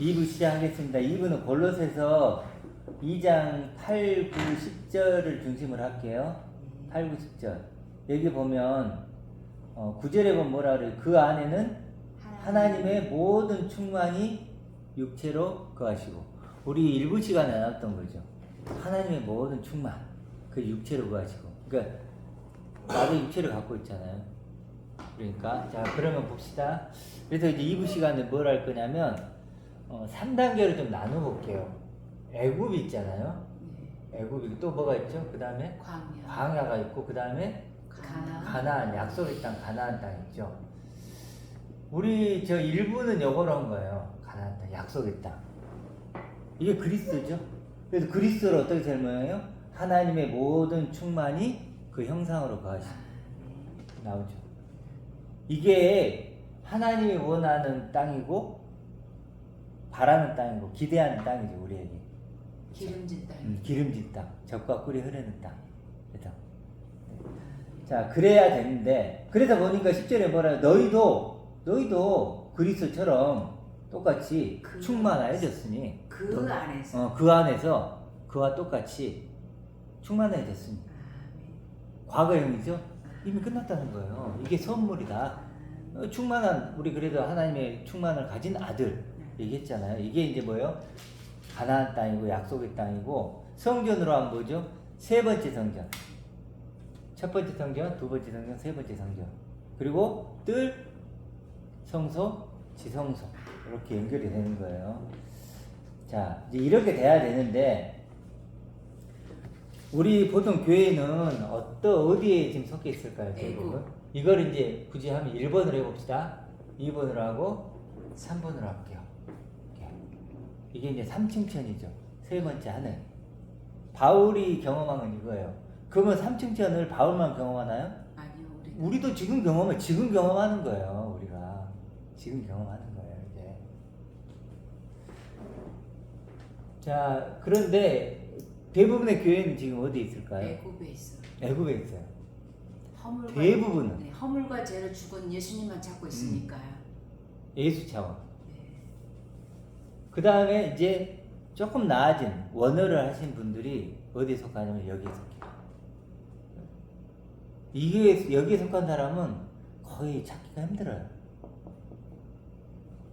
2부 시작하겠습니다. 2부는 골로새서 2장 8, 9, 10절을 중심으로 할게요. 8, 9, 10절. 여기 보면 9절에 보면 뭐라 그래요? 그 안에는 하나님의 모든 충만이 육체로 거하시고, 우리 일부 시간에 나눴던 거죠. 하나님의 모든 충만, 그 육체로 거하시고. 그러니까 나도 육체를 갖고 있잖아요. 그러니까 자, 그러면 봅시다. 그래서 이제 2부 시간에 뭘 할 거냐면 3단계로 좀 나눠 볼게요. 애굽이 있잖아요. 애굽이 또 뭐가 있죠? 그 다음에 광야가 있고, 그 다음에 가나안, 약속의 땅, 가나안 땅 있죠. 우리 저 일부는 요거로 한 거예요. 가나안 땅, 약속의 땅. 이게 그리스도죠. 그래서 그리스도를 어떻게 설명해요? 하나님의 모든 충만이 그 형상으로 거하시고 나오죠. 이게 하나님이 원하는 땅이고 바라는 땅이고 기대하는 땅이죠. 우리에게 기름진 땅. 기름진 땅, 젖과 꿀이 흐르는 땅. 그래서 자, 그래야 되는데, 그래서 보니까 10절에 뭐라, 너희도 그리스도처럼 똑같이 충만하여졌으니, 그 안에서 그 안에서 그와 똑같이 충만해졌으니. 과거형이죠. 이미 끝났다는 거예요. 이게 선물이다. 충만한, 우리 그래도 하나님의 충만을 가진 아들 얘기했잖아요. 이게 이제 뭐예요? 가나안 땅이고 약속의 땅이고, 성전으로 하면 뭐죠? 세 번째 성전. 첫 번째 성전, 두 번째 성전, 세 번째 성전. 그리고 뜰, 성소, 지성소. 이렇게 연결이 되는 거예요. 자, 이제 이렇게 돼야 되는데, 우리 보통 교회는 어디에 지금 섞여 있을까요? 대부분? 이걸 이제 굳이 하면 1번으로 해봅시다. 2번으로 하고 3번으로 할게요. 이게 이제 3층천이죠. 세 번째 하늘. 바울이 경험한 건 이거예요. 그러면 3층천을 바울만 경험하나요? 아니요, 우리도 지금 경험하는 거예요. 우리가 지금 경험하는 거예요. 이제. 자, 그런데 대부분의 교회는 지금 어디 있을까요? 애굽에 있어요. 애굽에 있어요. 허물과, 대부분은 허물과 죄를 죽은 예수님만 찾고 있으니까요. 예수 차원. 그 다음에 이제 조금 나아진 원어를 하신 분들이 어디에 속하냐면 여기에 속해요. 이게 여기에 속한 사람은 거의 찾기가 힘들어요.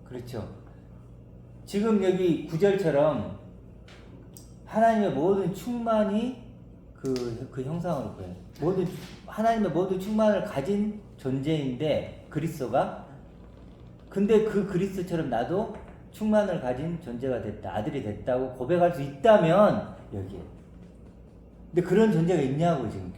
그렇죠. 지금 여기 9절처럼 하나님의 모든 충만이 그 형상으로 보여요. 하나님의 모든 충만을 가진 존재인데, 그리스도가. 근데 그 그리스도처럼 나도 충만을 가진 존재가 됐다, 아들이 됐다고 고백할 수 있다면 여기에. 근데 그런 존재가 있냐고 지금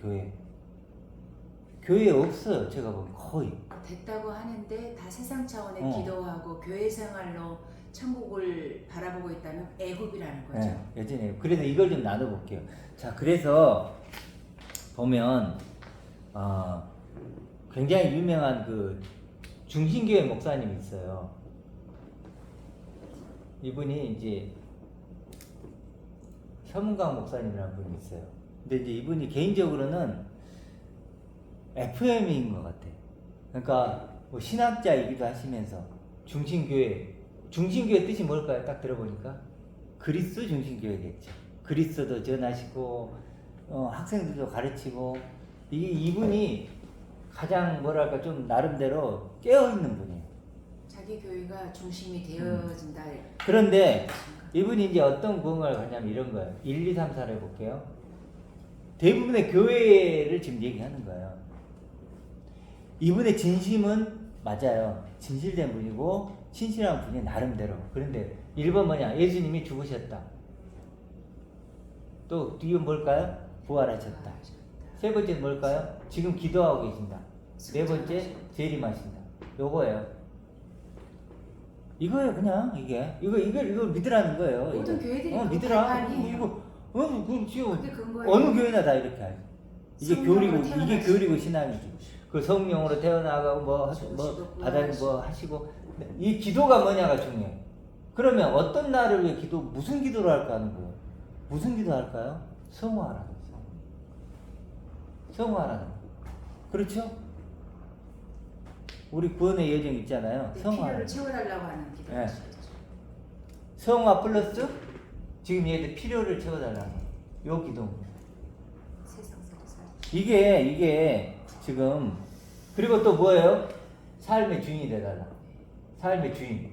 교회에 없어요. 제가 보면 거의. 됐다고 하는데 다 세상 차원의 기도하고 교회 생활로 천국을 바라보고 있다면 애굽이라는 거죠. 네, 여전히. 그래서 이걸 좀 나눠볼게요. 자, 그래서 보면 굉장히 유명한 그 중신교회 목사님이 있어요. 이분이 이제 서문강 목사님이라는 분이 있어요. 근데 이제 이분이 개인적으로는 FM인 것 같아요. 그러니까 뭐 신학자이기도 하시면서 중신교회 뜻이 뭘까요? 딱 들어보니까 그리스도 중신교회겠죠. 그리스도도 전하시고 학생들도 가르치고, 이분이 가장 뭐랄까 좀 나름대로 깨어있는 분이에요. 자기 교회가 중심이 되어진다. 그런데 이분이 이제 어떤 구원을 가냐면 이런 거예요. 1, 2, 3, 4를 해볼게요. 대부분의 교회를 지금 얘기하는 거예요. 이분의 진심은 맞아요. 진실된 분이고 신실한 분이 나름대로. 그런데 1번 뭐냐? 예수님이 죽으셨다. 또 뒤은 뭘까요? 부활하셨다. 세 번째 뭘까요? 지금 기도하고 계신다. 네 번째 재림하신다. 요거예요. 이거예요. 그냥 이거 믿으라는 거예요. 모든 교회들이 믿으라. 이거 어느 교회나 다 이렇게 하죠. 이게 교리고 신앙이지. 그 성령으로 태어나가고 뭐 바다에 뭐 하시고, 이 기도가 뭐냐가 중요해. 그러면 어떤 날을 위해 무슨 기도를 할까 하는 거예요. 무슨 기도 할까요? 성화하라는 거죠. 성화하라는 거. 그렇죠? 우리 구원의 여정 있잖아요. 성화. 필요를 채워달라고 하는 기도. 네. 성화 플러스 지금 얘들 필요를 채워달라는 거예요. 요 기도. 세상살이 살. 이게 지금 그리고 또 뭐예요? 삶의 주인이 돼달라. 삶의 주인.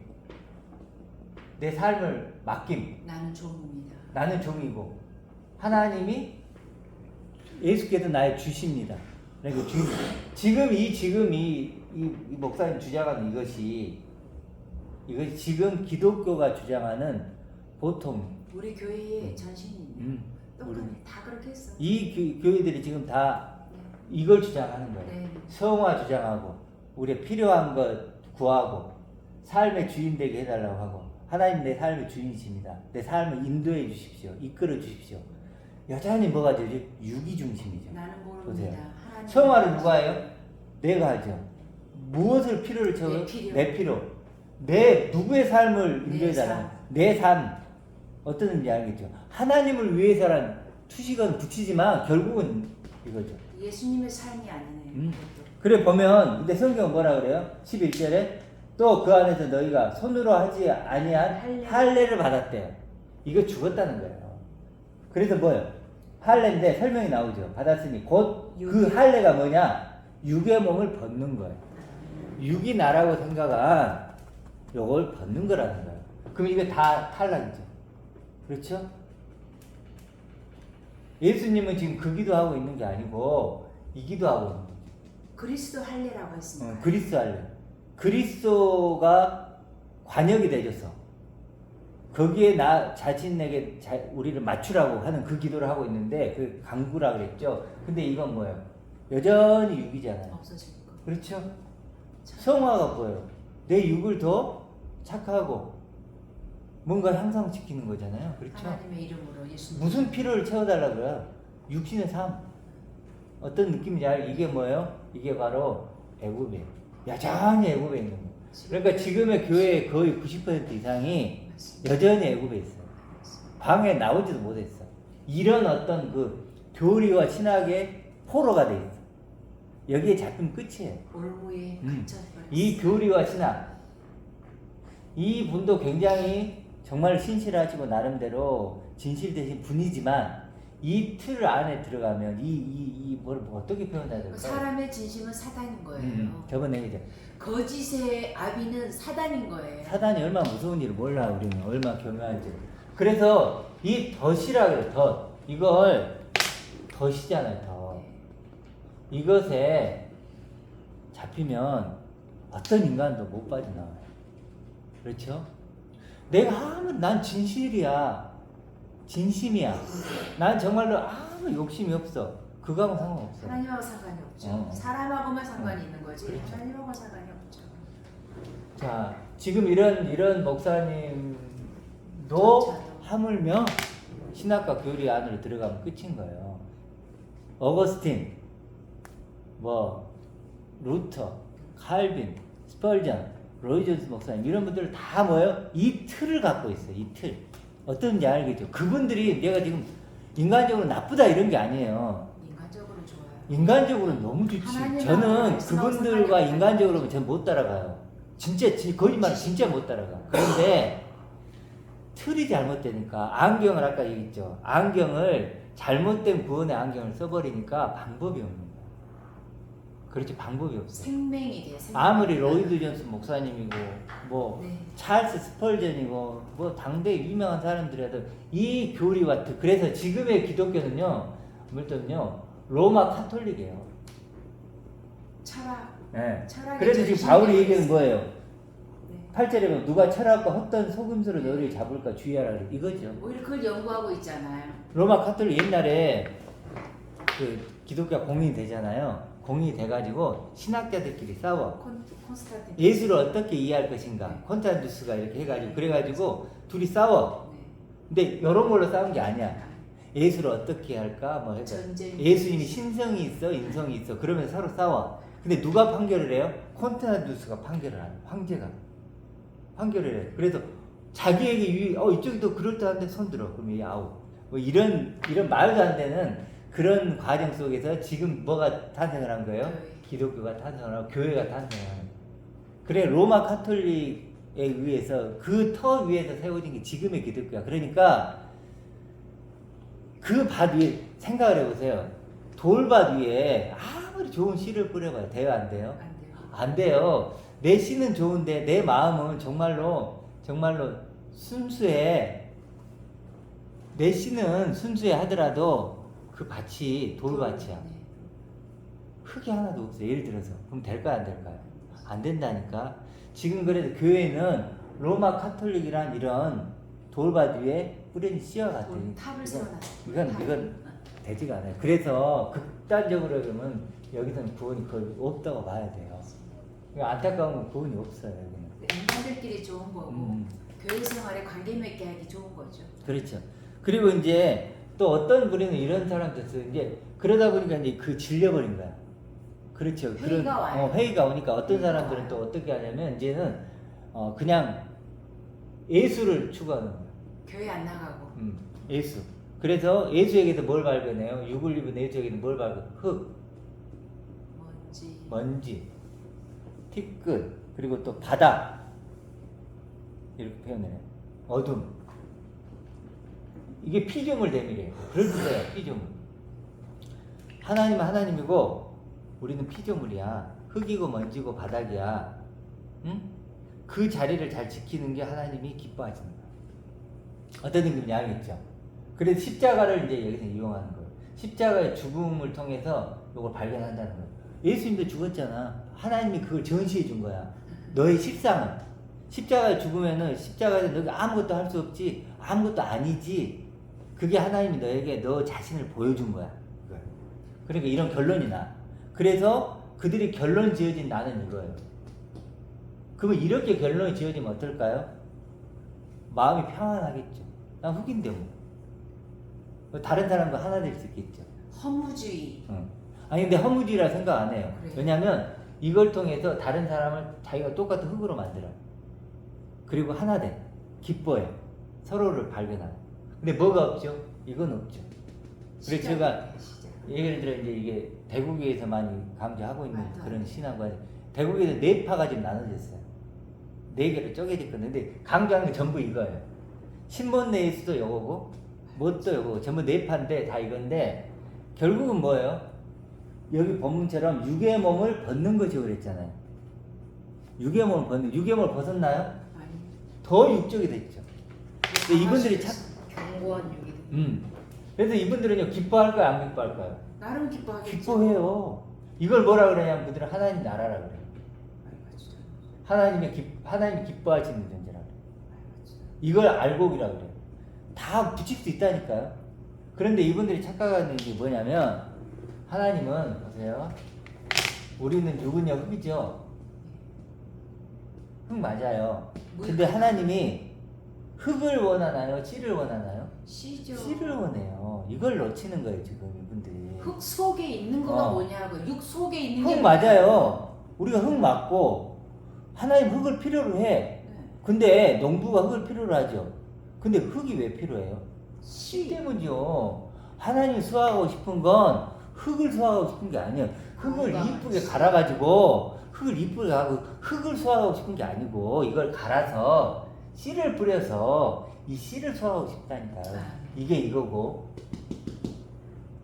내 삶을 맡김. 나는 종입니다. 나는 종이고 하나님이 예수께서 나의 주십니다. 그러니까 주인. 지금 이 목사님 주장하는 이것이 지금 기독교가 주장하는 보통 우리 교회의 전신이네요. 똑같이 다 그렇게 했어. 이 교회들이 지금 다 이걸 주장하는 거예요. 네. 성화 주장하고 우리의 필요한 것 구하고 삶의 주인 되게 해달라고 하고 하나님 내 삶의 주인이십니다. 내 삶을 인도해 주십시오. 이끌어 주십시오. 여전히 뭐가 되지? 유기 중심이죠. 나는 보세요. 모릅니다. 하나님 성화를 누가 해요? 내가 하죠. 무엇을 필요를 채워요? 내 필요. 내 필요. 내 누구의 삶을 내 인도해달라. 삶. 내 삶. 어떤 의미인지 알겠죠? 하나님을 위해서란 투식은 붙이지만 결국은 이거죠. 예수님의 삶이 아니네요. 그것도. 그래 보면 근데 성경은 뭐라 그래요? 11절에 또 그 안에서 너희가 손으로 하지 아니한 할례를 받았대요. 이거 죽었다는 거예요. 그래서 뭐예요? 할례인데 설명이 나오죠. 받았으니 곧 그 할례가 뭐냐? 육의 몸을 벗는 거예요. 육이 나라고 생각한 요걸 벗는 거라는 거예요. 그럼 이게 다 탈락이죠. 그렇죠? 예수님은 지금 그 기도하고 있는 게 아니고 이 기도하고 있는 거죠. 그리스도 할례라고 했습니다. 그리스도 할례. 그리스도가 관역이 되셔서 거기에 나 자신에게 우리를 맞추라고 하는 그 기도를 하고 있는데 그 강구라 그랬죠. 근데 이건 뭐예요? 여전히 육이잖아요. 없어질 거. 그렇죠? 성화가 뭐예요? 내 육을 더 착하고 뭔가 향상시키는 거잖아요. 그렇죠? 하나님의 이름으로 예수님. 무슨 필요를 채워달라고요? 육신의 삶. 어떤 느낌인지 알아요? 이게 뭐예요? 이게 바로 애굽이에요. 여전히 애굽에 있는 거예요. 그러니까 지금의 교회의 거의 90% 이상이 여전히 애굽에 있어요. 방에 나오지도 못했어. 이런 어떤 그 교리와 신학의 포로가 돼 있어. 여기에 잡히면 끝이에요. 올무에 갇혀버렸어요. 이 교리와 신학. 이 분도 굉장히 정말 신실하시고 나름대로 진실되신 분이지만 이 틀 안에 들어가면 뭘 어떻게 표현해야 될까요? 사람의 진심은 사단인 거예요. 저번 얘기죠. 거짓의 아비는 사단인 거예요. 사단이 얼마나 무서운 일을 몰라 우리는 얼마나 교묘한지. 그래서 이 덫이라 그래요. 덫. 이걸 덫이잖아요. 덫. 이것에 잡히면 어떤 인간도 못 빠져나와요. 그렇죠? 내가 하면 난 진실이야. 진심이야. 난 정말로 아무 욕심이 없어. 그거하고 상관없어. 하나님하고 상관이 없죠. 사람하고만 상관이 있는 거지. 그렇죠. 하나님하고 상관이 없죠. 자, 지금 이런 목사님도 저도. 하물며 신학과 교리 안으로 들어가면 끝인 거예요. 어거스틴, 루터, 칼빈, 스펄전, 로이 존스 목사님 이런 분들 다 뭐예요? 이 틀을 갖고 있어요. 이 틀. 어떤지 알겠죠? 그분들이 내가 지금 인간적으로 나쁘다 이런 게 아니에요. 인간적으로 좋아요. 인간적으로 너무 좋지. 하나님하고 저는 말씀하고 그분들과 상관이 인간적으로 전 못 따라가요. 진짜 거짓말 진짜 못 따라가. 그런데 틀이 잘못되니까 안경을 아까 얘기했죠. 안경을 잘못된 구원의 안경을 써버리니까 방법이 없는 거야. 그렇지 방법이 없어. 생명이 돼요. 생명. 아무리 로이드 존스 목사님이고 네. 찰스 스펄전이고 당대 유명한 사람들이라도 이 교리와 그래서 지금의 기독교는요 물론요 로마 카톨릭이에요. 철학. 네. 철학의 그래서 지금 전신이 바울이 얘기는 있어요. 뭐예요? 네. 8절에 보면 누가 철학과 헛된 속임수로 너를 잡을까 주의하라 그래. 이거죠. 오히려 그걸 연구하고 있잖아요. 로마 카톨릭 옛날에 그 기독교가 공인이 되잖아요. 공인이 돼가지고 신학자들끼리 싸워. 콘스탄틴. 예수를 어떻게 이해할 것인가. 콘스탄티누스가 이렇게 해가지고 그래가지고 둘이 싸워. 네. 근데 이런 걸로 싸운 게 아니야. 예수를 어떻게 할까 뭐 해서 전쟁. 예수님이 신성이 있어 인성이 있어 그러면서 서로 싸워. 근데 누가 판결을 해요? 콘스탄티누스가 판결을 하는 황제가 판결을 해. 그래서 자기에게 이쪽이 더 그럴듯한데 손 들어. 그럼 이 아웃. 뭐 이런 말도 안 되는 그런 과정 속에서 지금 뭐가 탄생을 한 거예요? 교회. 기독교가 탄생을 하고 교회가 탄생을 하는 거예요. 그래 로마 카톨릭 의해서 그 터 위에서 세워진 게 지금의 기독교야. 그러니까 그 밭 위에 생각을 해보세요. 돌밭 위에 아무리 좋은 씨를 뿌려봐요. 돼요, 안 돼요? 안 돼요. 안 돼요. 내 씨는 좋은데 내 마음은 정말로 순수해. 내 씨는 순수해 하더라도 그 밭이 돌밭이야. 네. 흙이 하나도 없어요. 예를 들어서. 그럼 될까요, 안 될까요? 안 된다니까. 지금 그래도 교회는 로마 카톨릭이란 이런 돌밭 위에 뿌린 씨와 같으니 탑을 세워놨어요. 이건 되지가 않아요. 그래서 극단적으로 그러면 여기서는 구원이 거의 없다고 봐야 돼요. 안타까운 건 구원이 없어요, 여기는. 인간들끼리 좋은 거고 교회 생활에 관계 맺게 하기 좋은 거죠. 그렇죠. 그리고 이제 또 어떤 부류는 이런 사람도 있어요. 이제 그러다 보니까 이제 그 질려버린 거야. 그렇죠. 회의가 와요. 회의가 오니까 어떤 회의가 사람들은 와요. 또 어떻게 하냐면 이제는 그냥 예수를 추구하는 거야. 교회 안 나가고 예수. 그래서 예수에게도 뭘 발견해요? 육을 입은 예수에게도 뭘 발견? 흙, 먼지, 티끌, 그리고 또 바다. 이렇게 표현해요. 어둠. 이게 피조물 대밀이에요. 그럴 거예요, 피조물. 하나님은 하나님이고 우리는 피조물이야. 흙이고 먼지고 바닥이야. 응? 그 자리를 잘 지키는 게 하나님이 기뻐하시는 거야. 어떤 느낌인지 알겠죠? 그래서 십자가를 이제 여기서 이용하는 거예요. 십자가의 죽음을 통해서 이걸 발견한다는 거예요. 예수님도 죽었잖아. 하나님이 그걸 전시해 준 거야. 너의 실상을. 십자가에 죽으면은 십자가에서 너가 아무것도 할 수 없지, 아무것도 아니지. 그게 하나님이 너에게 너 자신을 보여준 거야. 그러니까 이런 결론이 나. 그래서 그들이 결론 지어진 나는 이거예요. 그러면 이렇게 결론이 지어지면 어떨까요? 마음이 평안하겠죠. 난 흑인데 뭐. 다른 사람과 하나 될 수 있겠죠. 허무주의. 아니 근데 허무주의라 생각 안 해요. 그래요? 왜냐하면 이걸 통해서 다른 사람을 자기가 똑같은 흙으로 만들어. 그리고 하나 돼. 기뻐해. 서로를 발견하고. 근데 뭐가 없죠? 이건 없죠. 그래서 제가 예를 들어 이제 이게 대구교에서 많이 강조하고 있는 그런 신앙과 대구교에서 네 파가 지금 나눠졌어요. 네 개로 쪼개졌거든요. 근데 강조하는 게 전부 이거예요. 신본내 예수도 이거고 뭣도 이거고 전부 네 파인데 다 이건데 결국은 뭐예요? 여기 본문처럼 육의 몸을 벗는 것이 그랬잖아요. 육의 몸을 벗는, 육의 몸을 벗었나요? 아니. 더 육적이 됐죠. 근데 이분들이 견고한 육이. 그래서 이분들은요 기뻐할까요, 안 기뻐할까요? 나름 기뻐하겠죠. 기뻐해요. 이걸 뭐라 그러냐면 그들은 하나님 나라라 그래요. 하나님이 기뻐하시는 존재라 그래요. 이걸 알고기라 그래요. 다 붙일 수 있다니까요. 그런데 이분들이 착각하는 게 뭐냐면 하나님은 보세요. 우리는 육은요 흙이죠. 흙 맞아요. 근데 하나님이 흙을 원하나요? 씨를 원하나요? 씨죠. 씨를 원해요. 이걸 놓치는 거예요 지금 이분들이. 흙 속에 있는 거가 뭐냐고. 육 속에 있는 게 흙 맞아요. 우리가 흙 맞고 하나님 흙을 필요로 해. 네. 근데 농부가 흙을 필요로 하죠. 근데 흙이 왜 필요해요? 씨. 씨 때문이죠. 하나님이 수확하고 싶은 건 흙을 수확하고 싶은 게 아니에요. 흙을 이쁘게 갈아가지고 흙을 이쁘게 하고 흙을 수확하고 싶은 게 아니고 이걸 갈아서 씨를 뿌려서 이 씨를 수확하고 싶다니까요. 이게 이거고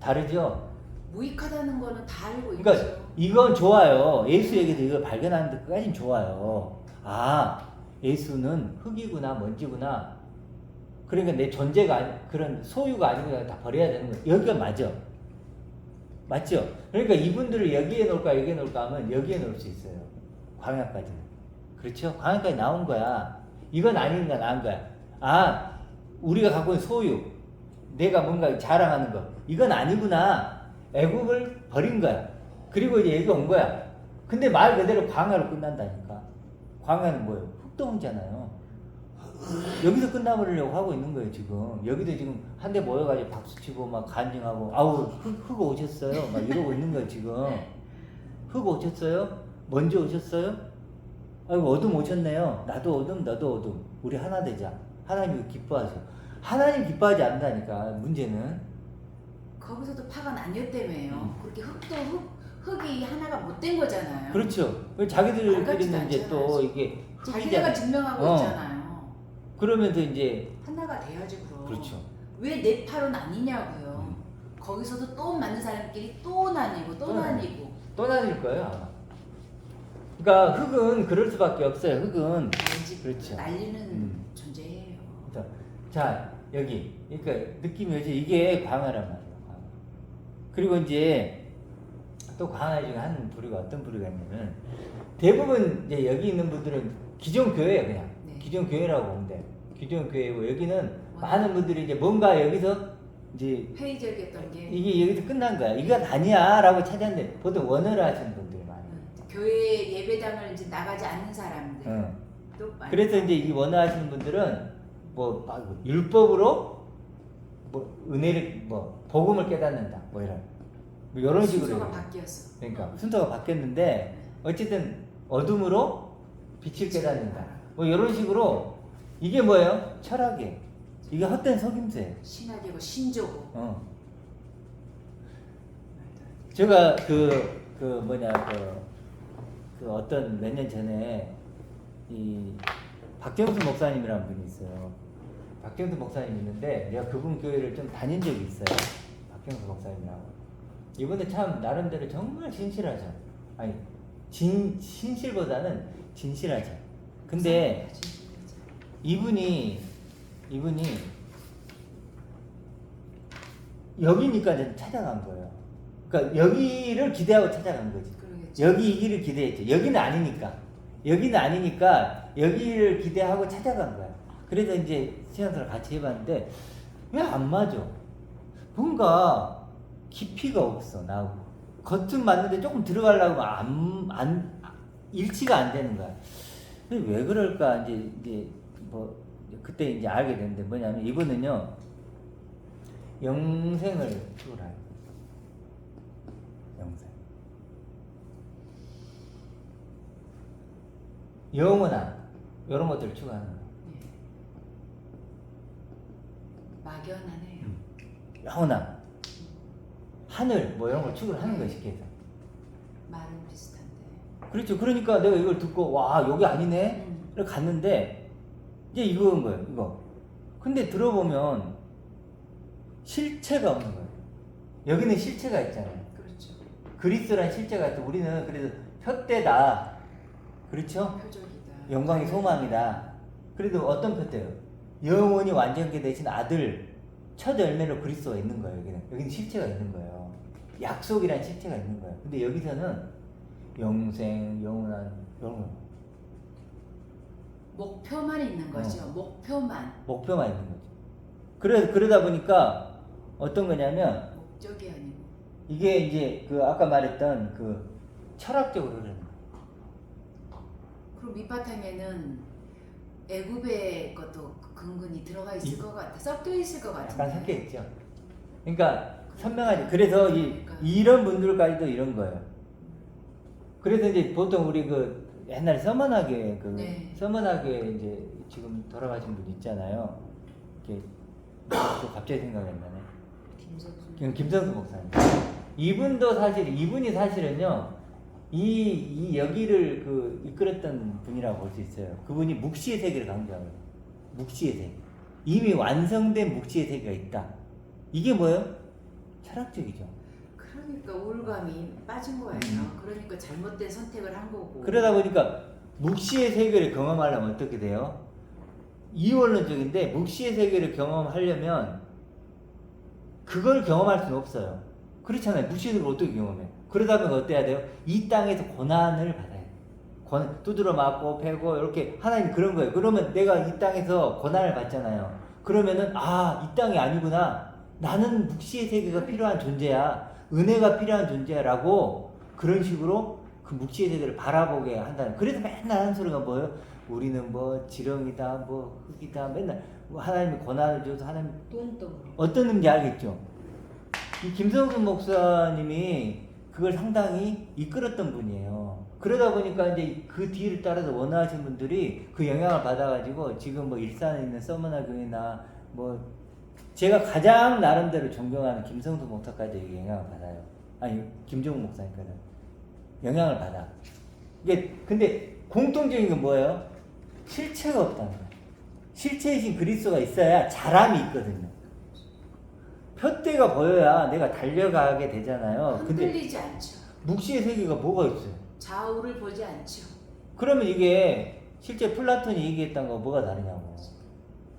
다르죠? 무익하다는 거는 다 알고 있죠. 그러니까 이건 좋아요. 예수에게도 이걸 발견하는 데까지는 좋아요. 아, 예수는 흙이구나, 먼지구나. 그러니까 내 존재가 그런 소유가 아니고 다 버려야 되는 거예요. 여기가 맞아. 맞죠? 그러니까 이분들을 여기에 놓을까 여기에 놓을까 하면 여기에 놓을 수 있어요. 광야까지는. 그렇죠? 광야까지 나온 거야. 이건 아닌가 나은 거야. 아, 우리가 갖고 있는 소유, 내가 뭔가 자랑하는 거, 이건 아니구나. 애국을 버린 거야. 그리고 이제 여기 온 거야. 근데 말 그대로 광야로 끝난다니까. 광야는 뭐예요? 흑동이잖아요. 여기서 끝나버리려고 하고 있는 거예요 지금. 여기도 지금 한데 모여가지고 박수치고 막 간증하고 아우 흙 오셨어요 막 이러고 있는 거예요 지금. 흙 오셨어요? 먼지 오셨어요? 아이고 어둠 오셨네요. 나도 어둠 너도 어둠. 우리 하나 되자. 하나님 기뻐하죠. 하나님 기뻐하지 않는다니까 문제는. 거기서도 파가 나뉘었다며요. 그렇게 흙이 하나가 못 된 거잖아요. 그렇죠. 자기들끼리는 이제 또 않잖아요. 이게 자기네가 증명하고 어. 있잖아요. 그러면서 이제 하나가 돼야지 그럼. 그렇죠. 왜 내 팔로 나뉘냐고요. 음. 거기서도 또 맞는 사람끼리 또 나뉘고 또 또 나뉘고. 또 나뉠 거예요 아마. 그러니까 흑은 그럴 수밖에 없어요. 흑은 왠지 그렇죠. 날리는 존재예요. 자 여기 그러니까 느낌이 오지 이게 광화란 말이에요. 광화. 그리고 이제 또 광화 중에 한 부류가 어떤 부류가 있냐면 대부분 이제 여기 있는 분들은 기존 교회예요 그냥. 네. 기존 교회라고 보면 돼. 기존 교회고 여기는 많은 분들이 이제 뭔가 여기서 이제 회의적이었던 게 이게 여기서 끝난 거야. 이건 아니야라고 찾았는데 보통 원어를 하시는 분들이 많아요. 교회 예배당을 이제 나가지 않는 사람들 응. 또 많이 그래서 이제 이 원어 하시는 분들은 뭐 율법으로 뭐 은혜를 뭐 복음을 깨닫는다 뭐 이런 식으로 순서가 해요. 바뀌었어. 그러니까 순서가 바뀌었는데 어쨌든 어둠으로 빛을 깨닫는다 뭐 이런 식으로 이게 뭐예요? 철학이에요. 이게 헛된 속임수예요. 신학이고 신조고. 제가 그 어떤 몇 년 전에 이 박정수 목사님이라는 분이 있어요. 박정수 목사님 있는데 내가 그분 교회를 좀 다닌 적이 있어요. 박정수 목사님이라고. 이분은 참 나름대로 정말 신실하죠. 아니 신실보다는 진실하죠. 근데 이분이 여기니까 이제 찾아간 거예요. 그러니까 여기를 기대하고 찾아간 거지. 그러겠죠. 여기 이 길을 기대했죠. 여기는 아니니까. 여기는 아니니까 여기를 기대하고 찾아간 거야. 그래서 이제 시간을 같이 해봤는데 왜 안 맞아? 뭔가 깊이가 없어 나하고. 겉은 맞는데 조금 들어가려고 일치가 안 되는 거야. 왜 그럴까 이제 뭐 그때 이제 알게 됐는데 뭐냐면 이분은요 영생을 추구해요. 영생. 영원한 이런 것들을 추구하는 거예요. 막연하네요. 영원한 하늘 뭐 이런 걸 추구를 하는 거예요 쉽게 해서. 말은 비슷한데. 그렇죠. 그러니까 내가 이걸 듣고 와 여기 아니네. 이렇게 갔는데 이제 이거인 거예요. 이거. 근데 들어보면 실체가 없는 거예요. 여기는 실체가 있잖아요. 그렇죠. 그리스도란 실체가 있고 우리는 그래도 푯대다. 그렇죠? 표적이다. 영광이 소망이다. 그래도 어떤 푯대요? 영원히 완전케 되신 아들 첫 열매로 그리스도가 있는 거예요. 여기는 실체가 있는 거예요. 약속이란 실체가 있는 거예요. 근데 여기서는 영생, 영원한 이런 거. 목표만 있는 거죠. 목표만 있는 거죠. 그러다 보니까 어떤 거냐면 목적이 아니고. 이게 이제 그 아까 말했던 그 철학적으로 그러는 거예요. 그럼 밑바탕에는 애굽의 것도 근근히 들어가 있을 것 같아. 섞여 있을 것 같은데. 약간 섞여 있죠. 그러니까 선명하지. 그래서 이런 분들까지도 이런 거예요. 그래서 이제 보통 우리 그 옛날에 서머나교회 네. 서머나교회 이제 지금 돌아가신 분 있잖아요. 이렇게 또 갑자기 생각이 안 나네. 김성수 목사님. 이분이 사실은요. 이 여기를 그 이끌었던 분이라고 볼 수 있어요. 그분이 묵시의 세계를 강조하거든요. 묵시의 세계. 이미 완성된 묵시의 세계가 있다. 이게 뭐예요? 철학적이죠. 그러니까 우울감이 빠진 거예요. 그러니까 잘못된 선택을 한 거고. 그러다 보니까 묵시의 세계를 경험하려면 어떻게 돼요? 이원론적인데 묵시의 세계를 경험하려면 그걸 경험할 수는 없어요. 그렇잖아요. 묵시의 세계를 어떻게 경험해? 그러다 보면 어때야 돼요? 이 땅에서 고난을 받아야 돼요. 두드러 맞고 패고 이렇게 하나님 그런 거예요. 그러면 내가 이 땅에서 고난을 받잖아요. 그러면은 이 땅이 아니구나. 나는 묵시의 세계가 필요한 존재야. 은혜가 필요한 존재라고 그런 식으로 그 묵시의 세계를 바라보게 한다는. 그래서 맨날 하는 소리가 뭐예요? 우리는 뭐 지렁이다, 뭐 흙이다, 맨날 뭐 하나님이 고난을 줘서 하나님 어떤 의미인지 알겠죠? 이 김성수 목사님이 그걸 상당히 이끌었던 분이에요. 그러다 보니까 이제 그 뒤를 따라서 원하시는 분들이 그 영향을 받아가지고 지금 뭐 일산에 있는 서머나 교회나 뭐 제가 가장 나름대로 존경하는 김성수 목사까지 영향을 받아요. 아니 김종욱 목사님까지 영향을 받아. 이게 근데 공통적인 건 뭐예요? 실체가 없다는 거예요. 실체이신 그리스도가 있어야 자람이 있거든요. 표대가 보여야 내가 달려가게 되잖아요. 근데 흔들리지 않죠. 묵시의 세계가 뭐가 있어요? 좌우를 보지 않죠. 그러면 이게 실제 플라톤이 얘기했던 거 뭐가 다르냐고.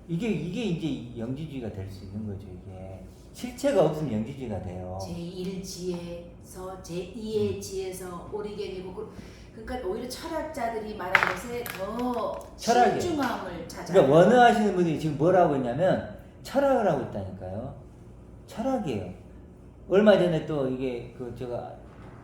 이게 이제 영지주의가 될 수 있는 거죠. 이게 실체가 없으면 영지주의가 돼요. 제1지에서 제2의 지에서 오리게 되고 그러니까 오히려 철학자들이 말한 것에 더 철학이에요. 신중함을 찾아요. 그러니까 원어하시는 분들이 지금 뭐라고 했냐면 철학을 하고 있다니까요. 철학이에요. 얼마 전에 또 이게 그 제가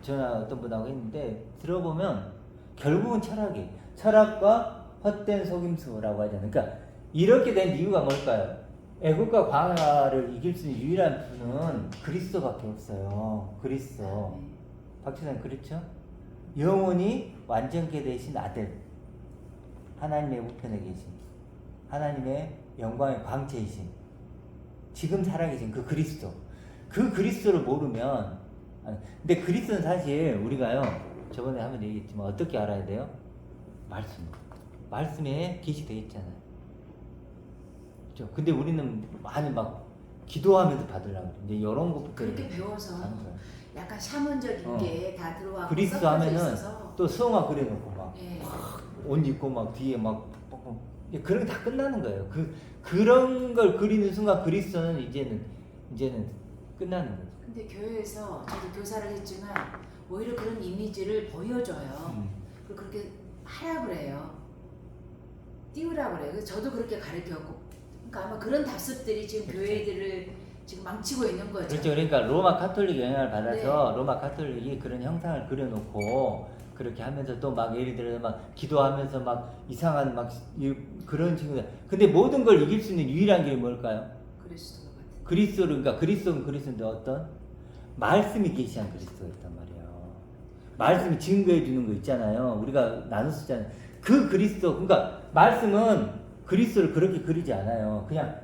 전화 어떤 분하고 했는데 들어보면 결국은 철학이에요. 철학과 헛된 속임수라고 하잖아요. 그러니까 이렇게 된 이유가 뭘까요? 애국과 광야를 이길 수 있는 유일한 분은 그리스도밖에 없어요. 그리스도. 박지선 그렇죠? 영원히 완전케 되신 아들, 하나님의 우편에 계신, 하나님의 영광의 광채이신, 지금 살아계신 그 그리스도. 그 그리스도를 모르면, 근데 그리스도는 사실 우리가요, 저번에 한번 얘기했지만 어떻게 알아야 돼요? 말씀. 말씀에 계시되어 있잖아요. 그렇죠? 근데 우리는 많이 막 기도하면서 받으려고 그래. 이제 이런 것부터 그렇게 배워서 하는 거예요. 약간 샤먼적인 게 다 들어와서 그리스도 하면은 또 성화 그려놓고 막 옷 예. 입고 막 뒤에 막 그런 게 다 끝나는 거예요. 그런 걸 그리는 순간 그리스도는 이제는 끝나는 거죠. 근데 교회에서 저도 교사를 했지만 오히려 그런 이미지를 보여줘요. 그리고 그렇게 하라 그래요. 띄우라 그래요. 그래서 저도 그렇게 가르쳤고, 그러니까 아마 그런 답습들이 지금 그렇죠. 교회들을 지금 망치고 있는 거죠. 그렇죠. 그러니까 로마 카톨릭 영향을 받아서 네. 로마 카톨릭이 그런 형상을 그려놓고 그렇게 하면서 또 막 예를 들어서 막 기도하면서 막 이상한 막 그런 식으로. 근데 모든 걸 이길 수 있는 유일한 길이 뭘까요? 그리스도 같은. 그리스도를, 그러니까 그리스도는 그리스도인데 어떤 말씀이 계시한 그리스도가 있단 말이에요. 말씀이 증거해 주는 거 있잖아요. 우리가 나눴었잖아요. 그 그리스도, 그러니까 말씀은 그리스도를 그렇게 그리지 않아요. 그냥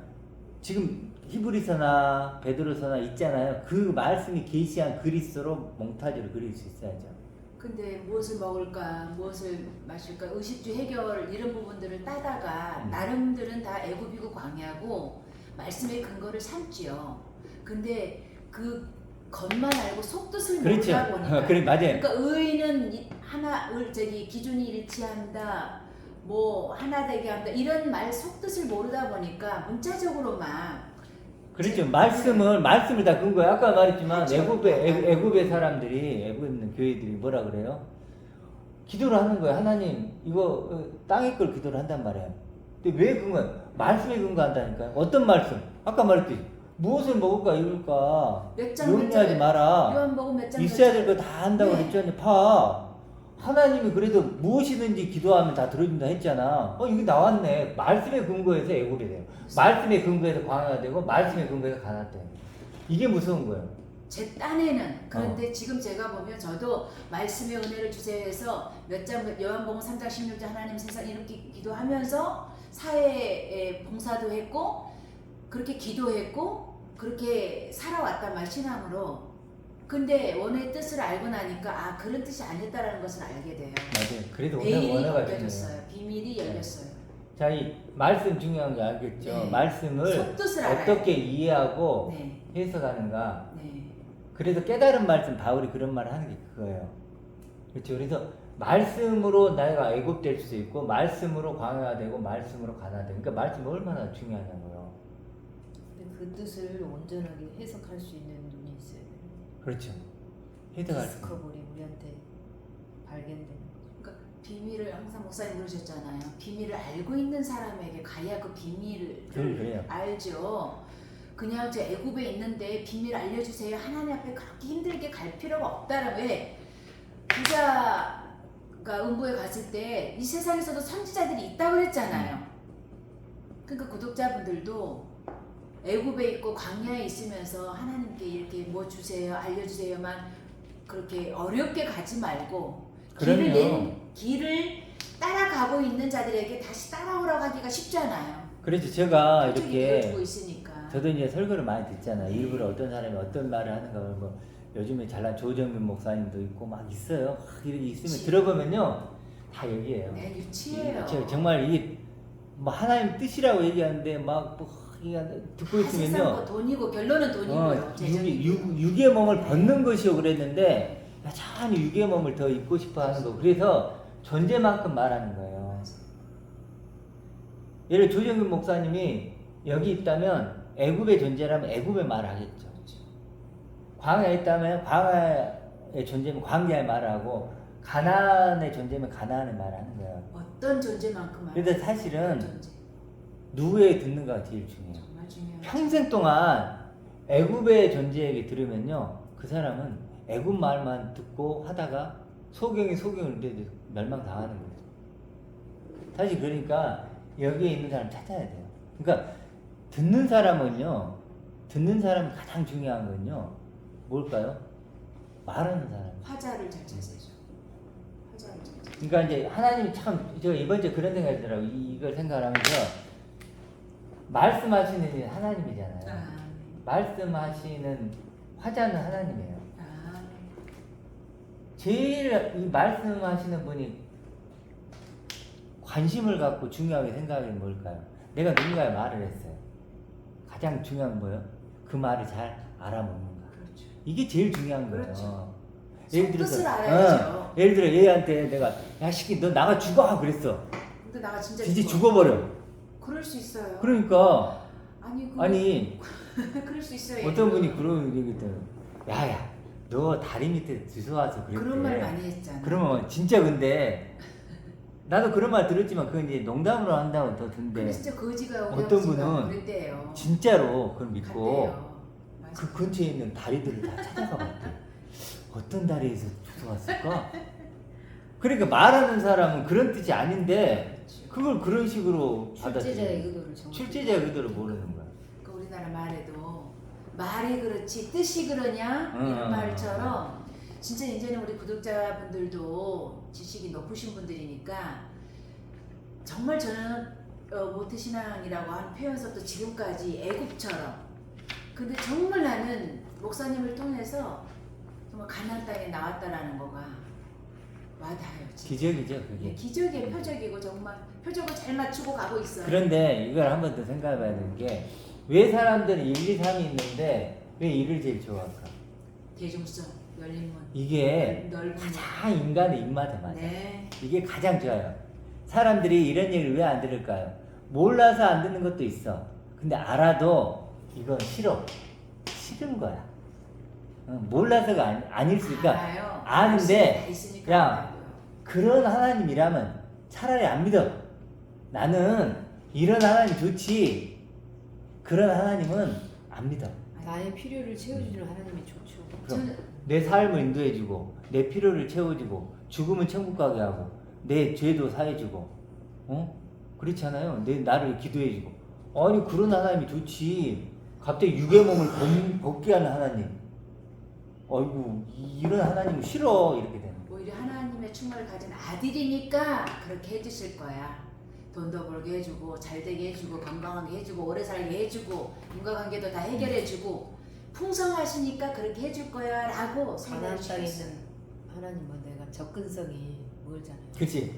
지금 히브리서나 베드로서나 있잖아요. 그 말씀이 계시한 그리스도로 몽타주를 그릴 수 있어야죠. 근데 무엇을 먹을까, 무엇을 마실까, 의식주 해결 이런 부분들을 따다가 나름들은 다 애굽이고 광야고 말씀의 근거를 삼지요. 근데 그 겉만 알고 속뜻을 그렇죠. 모르다 보니까. 그래, 맞아요. 그러니까 의는 기준이 일치한다. 뭐 하나 되게 한다. 이런 말 속뜻을 모르다 보니까 문자적으로만. 그렇죠. 말씀을 다 근거에 아까 말했지만 그렇죠. 애굽의 사람들이 애굽에 있는 교회들이 뭐라 그래요? 기도를 하는 거예요. 하나님 이거 땅의 걸 기도를 한단 말이에요. 근데 왜 근거예요? 말씀에 근거한다니까요. 어떤 말씀? 아까 말했듯이 무엇을 먹을까 이럴까 용리하지 마라. 요한복음 몇 장 있어야 될 거 다 한다고 그랬잖아요. 봐. 하나님이 그래도 무엇이든지 기도하면 다 들어준다 했잖아. 이게 나왔네. 말씀의 근거에서 애굽이 돼요. 말씀의 근거에서 광야가 되고 말씀의 근거에서 가나안 돼요. 이게 무서운 거예요. 제 딴에는. 그런데 지금 제가 보면 저도 말씀의 은혜를 주세요 해서 몇 장 요한복음 3장 16절 하나님 세상 이렇게 기도하면서 사회에 봉사도 했고 그렇게 기도했고 그렇게 살아왔단 말 신앙으로. 근데 원의 뜻을 알고 나니까 그런 뜻이 아니었다라는 것을 알게 돼요. 맞아요. 그래도 베일이 원어가 벗겨졌어요. 비밀이 열렸어요. 자, 이 말씀 중요한 거 알겠죠? 네. 말씀을 속뜻을 어떻게 알아요. 이해하고 네. 해석하는가. 네. 그래서 깨달은 말씀 바울이 그런 말을 하는 게 그거예요. 그렇죠. 그래서 말씀으로 내가 애굽될 수 있고 말씀으로 광야가 되고 말씀으로 가나안 되고. 그러니까 말씀이 얼마나 중요하냐고요. 근데 그 뜻을 온전하게 해석할 수 있는 눈이 있어야 돼요. 그렇죠. 해석할 수 있는. 디스커버리 우리한테 발견되는 거죠. 그러니까 비밀을 항상 목사님 그러셨잖아요. 비밀을 알고 있는 사람에게 가야 그 비밀을 그래요. 알죠. 그냥 저 애굽에 있는데 비밀 알려주세요. 하나님 앞에 그렇게 힘들게 갈 필요가 없다라. 왜? 부자가 음부에 갔을 때 이 세상에서도 선지자들이 있다고 그랬잖아요. 그러니까 구독자분들도 애굽에 있고 광야에 있으면서 하나님께 이렇게 뭐 주세요, 알려주세요만 그렇게 어렵게 가지 말고 길을 따라가고 있는 자들에게 다시 따라오라고 하기가 쉽잖아요. 그렇죠. 제가 그쪽이 이렇게 되어주고 있으니까. 저도 이제 설교를 많이 듣잖아요. 일부러 어떤 사람이 어떤 말을 하는가 뭐 요즘에 잘난 조정민 목사님도 있고 막 있어요. 이렇게 있으면 들어보면요. 다 여기에요. 네, 유치해요. 정말 이게 뭐 하나님 뜻이라고 얘기하는데 막뭐 듣고 세상 있으면요. 거 돈이고 결론은 돈이고요. 재정이고. 육의 몸을 벗는 것이요 그랬는데 여전히 육의 몸을 더 입고 싶어 하는 거. 그래서 존재만큼 말하는 거예요. 예를 조정균 목사님이 여기 있다면 애굽의 존재라면 애굽의 말을 하겠죠. 광야에 있다면 광야의 존재면 광야의 말을 하고 가나안의 존재면 가나안의 말을 하는 거예요. 어떤 존재만큼 말하는 그래서 사실은 어떤 존재. 누구의 듣는가가 제일 중요해요. 정말 중요해요. 평생 동안 애굽의 존재에게 들으면요, 그 사람은 애굽 말만 듣고 하다가 소경이 소경을 내도 멸망당하는 거예요. 사실 그러니까 여기에 있는 사람 찾아야 돼요. 그러니까 듣는 사람이 가장 중요한 건요, 뭘까요? 말하는 사람. 화자를 잘 찾아야죠. 화자를 잘 찾아. 그러니까 이제 하나님이 참, 제가 이번 주에 그런 생각이 들더라고요. 이걸 생각하면서 말씀하시는 이 하나님이잖아요. 말씀하시는 화자는 하나님이에요. 제일 이 말씀하시는 분이 관심을 갖고 중요하게 생각하는 게 뭘까요? 내가 누군가의 말을 했어요. 가장 중요한 건 뭐예요? 그 말을 잘 알아먹는가. 그렇죠. 이게 제일 중요한 거예요. 그렇죠. 예를 뜻을 들어서, 알아야죠. 예를 들어 얘한테 내가 야 시키 너 나가 죽어 그랬어. 근데 나가 진짜 죽어버려. 그럴 수 있어요. 그러니까 아니 그럴 수 있어요. 어떤 분이 그런 얘기 있더라고요. 야야 너 다리 밑에 주워와서 그랬대. 그런 말 많이 했잖아. 그러면 진짜 근데 나도 그런 말 들었지만 그건 이제 농담으로 한다고 더 듣는데 근데 진짜 거지가 어떤 분은 그랬대요. 진짜로 그걸 믿고 갔대요. 맞아요. 그 근처에 있는 다리들을 다 찾아가 봤대. 어떤 다리에서 주워왔을까? 그러니까 말하는 사람은 그런 뜻이 아닌데 그걸 그런 식으로 출제자의 의도를 출제자의 의도를 모르는 거야. 그 우리나라 말에도 말이 그렇지 뜻이 그러냐 이런 말처럼 진짜 이제는 우리 구독자분들도 지식이 높으신 분들이니까 정말 저는 모태신앙이라고 하는 표현서부터 지금까지 애굽처럼 근데 정말 나는 목사님을 통해서 정말 가나안 땅에 나왔다라는 거가 와닿아요. 진짜. 기적이죠 예, 그게. 기적의 표적이고 정말 표적을 잘 맞추고 가고 있어요. 그런데 이걸 한 번 더 생각해봐야 되는 게 왜 사람들은 1, 2, 3이 있는데 왜 일을 제일 좋아할까? 대중성, 열린 문, 이게 넓은 문. 가장 인간의 입맛에 맞아요. 네. 이게 가장 좋아요. 사람들이 이런 얘기를 왜 안 들을까요? 몰라서 안 듣는 것도 있어. 근데 알아도 이건 싫은 거야. 몰라서가 아닐 수 있으니까 알아요. 아는데 있으니까 야 알아요. 그런 하나님이라면 차라리 안 믿어. 나는 이런 하나님 좋지. 그런 하나님은 안 믿어. 나의 필요를 채워주는 하나님이 좋죠. 그럼 내 삶을 인도해주고 내 필요를 채워주고 죽으면 천국 가게 하고 내 죄도 사해주고 그렇잖아요. 나를 기도해주고 아니 그런 하나님이 좋지. 갑자기 육의 몸을 벗게 하는 하나님. 어이구 이런 하나님은 싫어 이렇게 되는 거예요. 오히려 하나님의 충만을 가진 아들이니까 그렇게 해주실 거야. 돈도 벌게 해주고 잘 되게 해주고 건강하게 해주고 오래 살게 해주고 인과관계도 다 해결해주고 풍성하시니까 그렇게 해줄 거야 라고 가나안 생각을 땅에 주셨어요. 있는 하나님은 내가 접근성이 멀잖아요. 그치?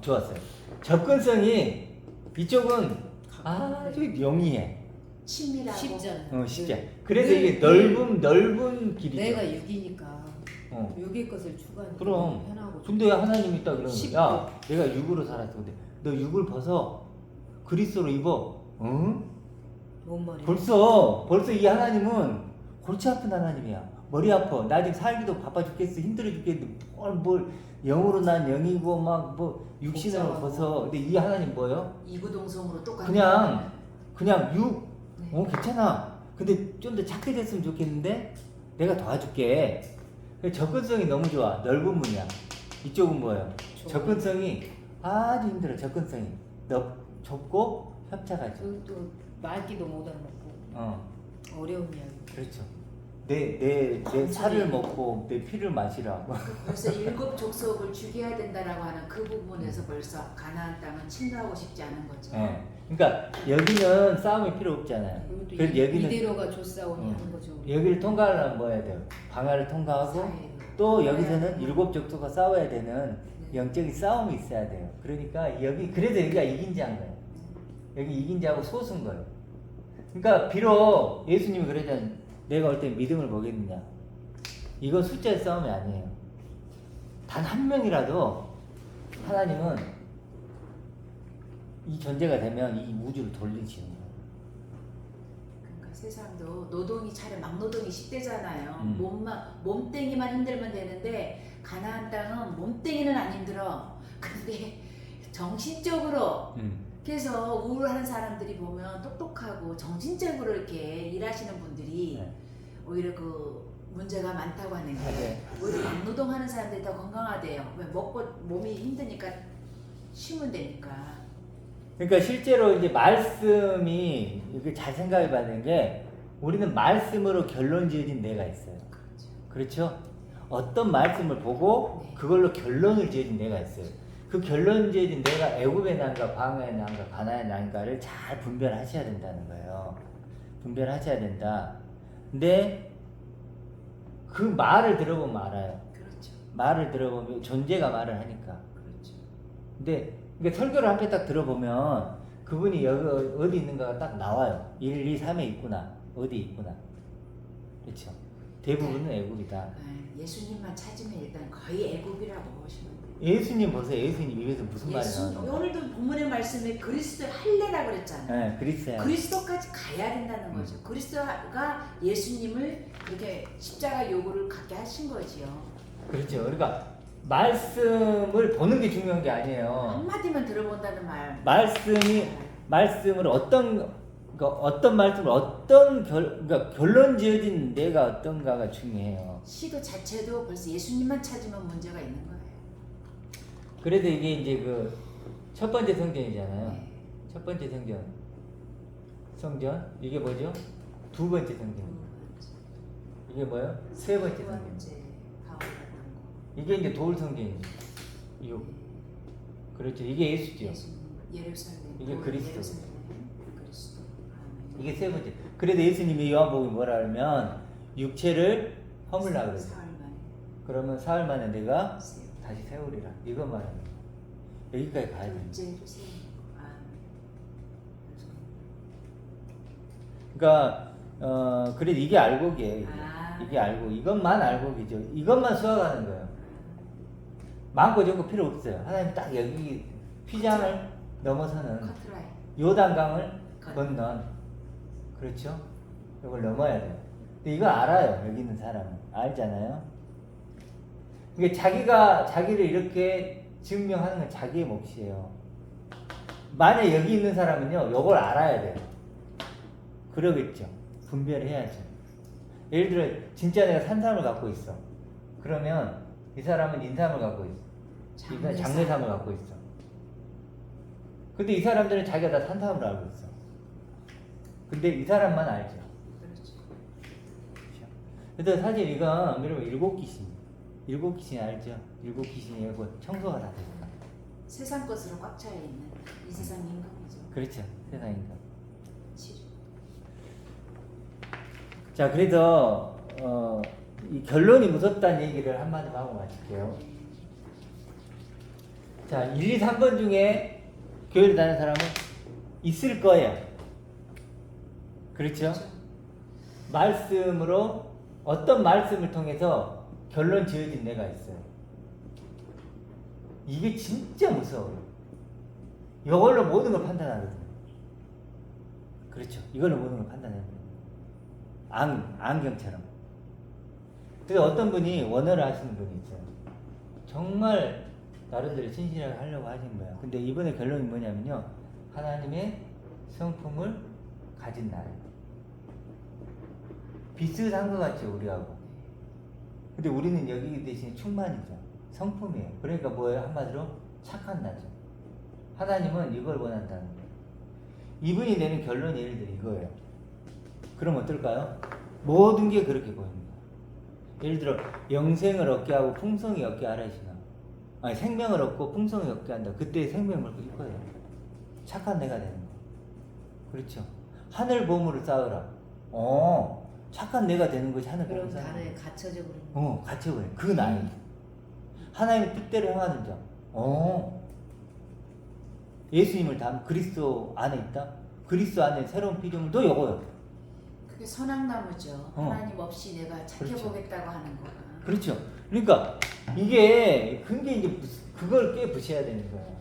좋았어요. 접근성이 이쪽은 아주 영리해. 친밀하고 쉽잖아요. 쉽지. 그래서 이게 넓은 길이죠. 내가 육이니까 어. 육의 것을 추구하는 그럼. 편하고 근데 한하님이 있다 그러면 쉽고. 야 내가 육으로 살았어. 근데 너 육을 벗어 그리스도로 입어. 응? 뭔 말이야? 벌써 이 하나님은 골치 아픈 하나님이야. 머리 아파. 나 지금 살기도 바빠 죽겠어. 힘들어 죽겠는데 뭘 영으로 난 영이고 막 뭐 육신으로 복잡하고. 벗어. 근데 이 하나님 뭐예요? 이구동성으로 똑같은 그냥 육. 네. 괜찮아. 근데 좀 더 착해 됐으면 좋겠는데 내가 도와줄게. 접근성이 너무 좋아. 넓은 문이야. 이쪽은 뭐예요? 접근성이 아주 힘들어. 접근성이 좁고 협착하죠. 또 말기도 못 알아먹고 어려운 이야기. 그렇죠. 내 살을 먹고 내 피를 마시라. 벌써 7 족속을 죽여야 된다라고 하는 그 부분에서 벌써 가나안 땅은 침노하고 싶지 않은 거죠. 네. 그러니까 여기는 싸움이 필요 없잖아요. 그리고 그래서 여기는 이대로가 조싸움이 하는 거죠. 여기를 통과하려면 뭐 해야 돼요? 방해를 통과하고 사이에. 또 여기서는 7 족속과 싸워야 되는 네. 영적인 싸움이 있어야 돼요. 그러니까 그래서 여기가 이긴 자인 거예요. 여기 이긴 자하고 소수인 거예요. 그러니까 비록 예수님이 그러잖아요. 내가 올 때 믿음을 보겠느냐. 이건 숫자의 싸움이 아니에요. 단 한 명이라도 하나님은 이 존재가 되면 이 우주를 돌리시는 거예요. 그러니까 세상도 노동이 차라리 막노동이 10대잖아요. 음. 몸뚱이만 힘들면 되는데 가나안 땅은 몸뚱이는 안 힘들어. 근데 정신적으로 그래서 우울한 사람들이 보면 똑똑하고 정신적으로 이렇게 일하시는 분들이 네. 오히려 그 문제가 많다고 하는 게 맞아요. 오히려 막노동하는 사람들이 더 건강하대요. 왜 먹고 몸이 힘드니까 쉬면 되니까. 그러니까 실제로 이제 말씀이 이렇게 잘 생각해 봐야 되는 게 우리는 말씀으로 결론 지어진 뇌가 있어요. 그렇죠? 어떤 말씀을 보고 네. 그걸로 결론을 지어진 뇌가 있어요. 그 결론 지어진 뇌가 애굽의 난과 광야의 난과 가나안의 난과를 잘 분별하셔야 된다는 거예요. 분별하셔야 된다. 근데 그 말을 들어보면 알아요. 그렇죠. 말을 들어보면 존재가 말을 하니까. 그렇죠. 근데 그러니까 설교를 함께 딱 들어보면 그분이 여기 어디 있는가가 딱 나와요. 1, 2, 3에 있구나. 어디 있구나. 그렇죠. 대부분은 애굽이다. 예수님만 찾으면 일단 거의 애굽이라고 보시면 돼요. 예수님 보세요. 예수님 입에서 무슨 말이 나오는 거예요? 오늘도 본문의 말씀에 그리스도의 할례라 그랬잖아요. 네, 그리스도야. 그리스도까지 가야 된다는 거죠. 그리스도가 예수님을 그렇게 십자가 요구를 갖게 하신 거지요. 그렇죠. 그러니까 말씀을 보는 게 중요한 게 아니에요. 한마디만 들어본다는 말. 말씀을 어떤 말씀을 그러니까 결론 지어진 내가 어떤가가 중요해요. 시도 자체도 벌써 예수님만 찾으면 문제가 있는 거예요. 그래도 이게 이제 그 첫 번째 성전이잖아요. 네. 첫 번째 성전 이게 뭐죠? 두 번째 성전. 이게 뭐예요? 세 번째 두 성전. 번째 가운데 갔던 거. 이게 이제 돌 성전이죠. 그렇죠. 이게 예수죠. 예루살렘. 이게 그리스도. 예루살렘, 그리스도. 아멘. 이게 세 번째. 그래도 예수님이 요한복음에 뭐라 하면 육체를 허물라 그러죠. 사흘 만에. 그러면 사흘 만에 내가 세워. 다시 세우리라. 이거 말합니다. 여기까지 가야 됩니다. 둘째를 세우는 거. 아멘. 그러니까 그래도 이게 알곡이에요. 이게. 아. 이게 알고 이것만 알곡이죠. 이것만 수학하는 거예요. 많고 적고 필요 없어요. 하나님 딱 여기 휘장을 넘어서는 커트라인. 요단강을 건넌 그렇죠? 이걸 넘어야 돼요. 근데 이거 알아요. 여기 있는 사람은 알잖아요. 이게 자기를 이렇게 증명하는 건 자기의 몫이에요. 만약 여기 있는 사람은요, 이걸 알아야 돼요. 그러겠죠. 분별해야죠. 예를 들어 진짜 내가 산삼을 갖고 있어. 그러면 이 사람은 인삼을 갖고 있어. 이 사람은 장례삼을 갖고 있어. 근데 이 사람들은 자기가 다 산삼을 알고 있어. 근데 이 사람만 알죠. 그렇죠. 그래서 사실 이건 여러분 일곱 귀신 알죠? 일곱 귀신이 곧 청소가 다 됐다. 세상 것으로 꽉 차여 있는 이 세상 임금이죠. 그렇죠. 세상인가. 치료. 자, 그래서 이 결론이 무섭다는 얘기를 한마디만 하고 마칠게요. 자, 1, 2, 3번 중에 교회를 다니는 사람은 있을 거예요. 그렇죠? 말씀으로 어떤 말씀을 통해서 결론 지어진 내가 있어요. 이게 진짜 무서워요. 이걸로 모든 걸 판단하거든요. 그렇죠. 이걸로 모든 걸 판단해요. 안경처럼. 그래서 어떤 분이 원어를 하시는 분이 있어요. 정말 나름대로 신실하게 하려고 하신 거예요. 근데 이번에 결론이 뭐냐면요. 하나님의 성품을 가진 나예요. 비슷한 것 같죠, 우리하고. 근데 우리는 여기 대신 충만이죠. 성품이에요. 그러니까 뭐예요? 한마디로 착한 나죠. 하나님은 이걸 원한다는 거예요. 이분이 내는 결론이 예를 들어 이거예요. 그럼 어떨까요? 모든 게 그렇게 보입니다. 예를 들어 영생을 얻게 하고 풍성이 얻게 하라 하시나. 아니 생명을 얻고 풍성이 얻게 한다. 그때 생명을 얻고 이거예요. 착한 내가 되는 거. 그렇죠. 하늘 보물을 쌓으라. 착한 내가 되는 것이 하늘 보물을 그런 쌓는 단어에 거예요. 갇혀져 버리는 갇혀버려. 그 나이. 하나님의 뜻대로 행하는 자. 예수님을 닮은 그리스도 안에 있다? 그리스도 안에 새로운 피조물도 요거요. 그게 선악나무죠. 하나님 없이 내가 착해보겠다고 하는 거가. 그렇죠. 그러니까 이게 그게 이제 그걸 깨부셔야 되는 거예요.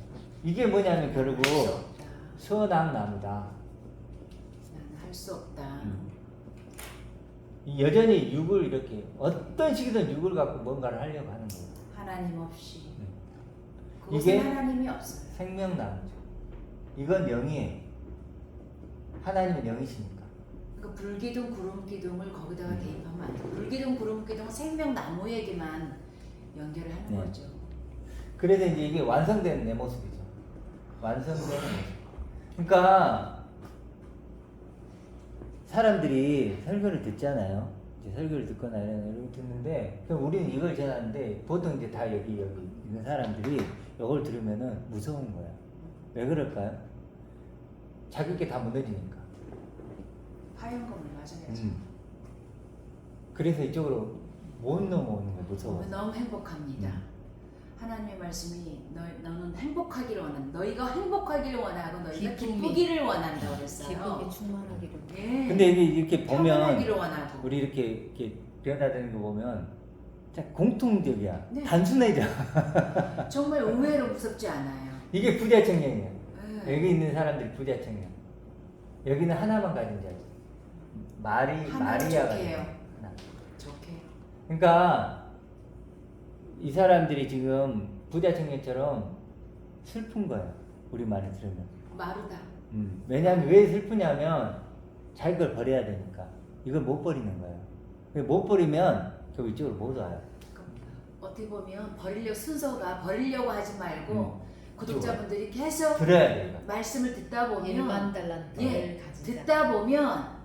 이게 뭐냐면 결국 할 수 없다. 선악나무다. 나는 할 수 없다. 여전히 육을 이렇게 어떤 식이든 육을 갖고 뭔가를 하려고 하는 거예요. 하나님 없이. 음. 그것은 이게 하나님이 없어요. 생명나무죠. 이건 영이에요. 하나님은 영이시니까. 그러니까 불기둥 구름기둥을 거기다가 대입하면 안 돼. 불기둥 구름기둥은 생명나무에게만 연결을 하는 네. 거죠. 그래서 이제 이게 완성된 내 모습이죠. 완성된 모습. 그러니까 사람들이 설교를 듣잖아요. 이제 설교를 듣거나 이런 걸 듣는데, 그럼 우리는 이걸 전하는데 보통 이제 다 여기 있는 사람들이 이걸 들으면은 무서운 거야. 왜 그럴까요? 자기께 다 무너지니까. 화연금을 맞아야죠. 그래서 이쪽으로 못 넘어오는 거야, 무서워. 너무 행복합니다. 하나님의 말씀이 너는 행복하기를 원한다. 너희가 행복하기를 원하고 너희가 기쁘기를 원한다고 그랬어요. 기쁨이 충만하기를. 예. 근데 이렇게 보면 평안하기를 원하고. 우리 이렇게 변화되는 거 보면 참 공통적이야. 네. 단순해져. 정말 의외로 무섭지 않아요. 이게 부자 청년이야. 예. 여기 있는 사람들이 부자 청년. 여기는 하나만 가진 자지. 하나를 마리아가 좋게 해요. 하나. 좋게. 그러니까 이 사람들이 지금 부자 청년처럼 슬픈 거야. 우리 말을 들으면. 마르다. 왜냐하면 왜 슬프냐면 자기 걸 버려야 되니까. 이걸 못 버리는 거야. 못 버리면 결국 이쪽으로 못 와요. 어떻게 보면 순서가 버리려고 하지 말고 구독자분들이 계속 들어야 돼. 말씀을 듣다 보면 1만 달란트를 예, 가진 듣다 보면